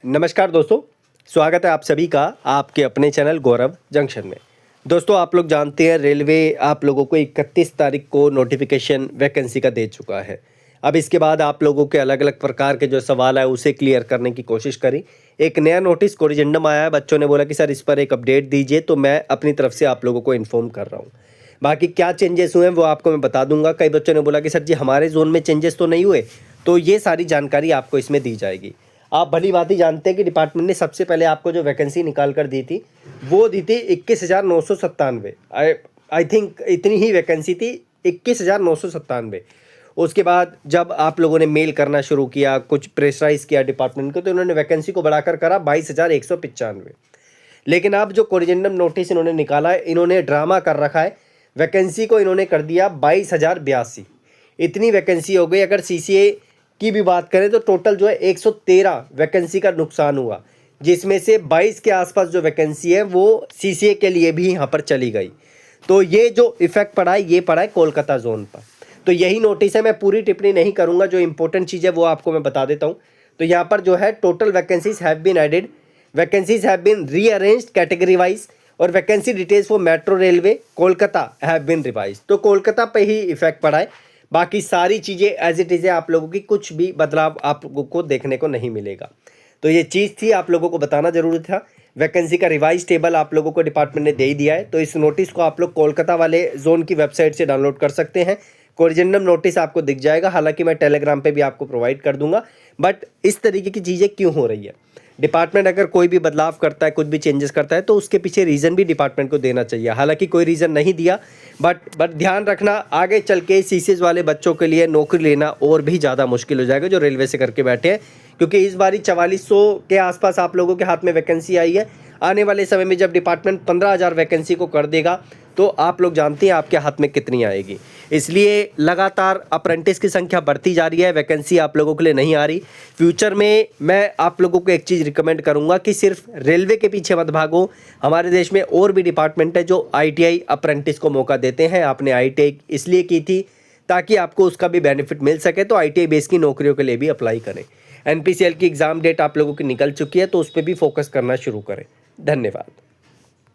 नमस्कार दोस्तों, स्वागत है आप सभी का आपके अपने चैनल गौरव जंक्शन में। दोस्तों, आप लोग जानते हैं रेलवे आप लोगों को 31 तारीख को नोटिफिकेशन वैकेंसी का दे चुका है। अब इसके बाद आप लोगों के अलग अलग प्रकार के जो सवाल है उसे क्लियर करने की कोशिश करी। एक नया नोटिस कोरिजेंडम आया है, बच्चों ने बोला कि सर इस पर एक अपडेट दीजिए, तो मैं अपनी तरफ से आप लोगों को इन्फॉर्म कर रहा हूँ। बाकी क्या चेंजेस हुए हैं वो आपको मैं बता दूंगा। कई बच्चों ने बोला कि सर जी हमारे जोन में चेंजेस तो नहीं हुए, तो ये सारी जानकारी आपको इसमें दी जाएगी। आप भली भांति जानते हैं कि डिपार्टमेंट ने सबसे पहले आपको जो वैकेंसी निकाल कर दी थी वो दी थी 21,997। आई थिंक इतनी ही वैकेंसी थी, 21,997। उसके बाद जब आप लोगों ने मेल करना शुरू किया, कुछ प्रेशराइज किया डिपार्टमेंट को, तो इन्होंने वैकेंसी को बढ़ाकर करा 22,195। लेकिन अब जो कोरिजेंडम नोटिस इन्होंने निकाला है, इन्होंने ड्रामा कर रखा है। वैकेंसी को इन्होंने कर दिया 22,082। इतनी वैकेंसी हो गई। अगर सीसीए की भी बात करें तो टोटल जो है 113 वैकेंसी का नुकसान हुआ, जिसमें से 22 के आसपास जो वैकेंसी है वो सीसीए के लिए भी यहाँ पर चली गई। तो ये जो इफेक्ट पड़ा है ये पड़ा है कोलकाता जोन पर। तो यही नोटिस है, मैं पूरी टिप्पणी नहीं करूँगा, जो इंपॉर्टेंट चीज़ है वो आपको मैं बता देता हूँ। तो यहाँ पर जो है total vacancies have been added, vacancies have been rearranged category wise, और vacancy details for metro railway Kolkata have been revise. तो कोलकाता पे ही इफेक्ट पड़ा है, बाकी सारी चीज़ें एज इट इज़ है। आप लोगों की कुछ भी बदलाव आप लोगों को देखने को नहीं मिलेगा। तो ये चीज़ थी, आप लोगों को बताना जरूरी था। वैकेंसी का रिवाइज टेबल आप लोगों को डिपार्टमेंट ने दे ही दिया है। तो इस नोटिस को आप लोग कोलकाता वाले जोन की वेबसाइट से डाउनलोड कर सकते हैं। कोरिजेंडम नोटिस आपको दिख जाएगा, हालांकि मैं टेलीग्राम पे भी आपको प्रोवाइड कर दूंगा। बट इस तरीके की चीज़ें क्यों हो रही है, डिपार्टमेंट अगर कोई भी बदलाव करता है, कुछ भी चेंजेस करता है, तो उसके पीछे रीज़न भी डिपार्टमेंट को देना चाहिए। हालांकि कोई रीज़न नहीं दिया, बट ध्यान रखना, आगे चल के सीसीएस वाले बच्चों के लिए नौकरी लेना और भी ज़्यादा मुश्किल हो जाएगा जो रेलवे से करके बैठे हैं। क्योंकि इस बारी 4400 के आसपास आप लोगों के हाथ में वैकेंसी आई है। आने वाले समय में जब डिपार्टमेंट 15,000 वैकेंसी को कर देगा तो आप लोग जानते हैं आपके हाथ में कितनी आएगी। इसलिए लगातार अप्रेंटिस की संख्या बढ़ती जा रही है, वैकेंसी आप लोगों के लिए नहीं आ रही। फ्यूचर में मैं आप लोगों को एक चीज़ रिकमेंड करूंगा कि सिर्फ रेलवे के पीछे मत भागो। हमारे देश में और भी डिपार्टमेंट है जो आईटीआई अप्रेंटिस को मौका देते हैं। आपने आईटीआई इसलिए की थी ताकि आपको उसका भी बेनिफिट मिल सके, तो आईटीआई बेस की नौकरियों के लिए भी अप्लाई करें। एनपीसीएल की एग्ज़ाम डेट आप लोगों की निकल चुकी है, तो उस पर भी फोकस करना शुरू करें। धन्यवाद।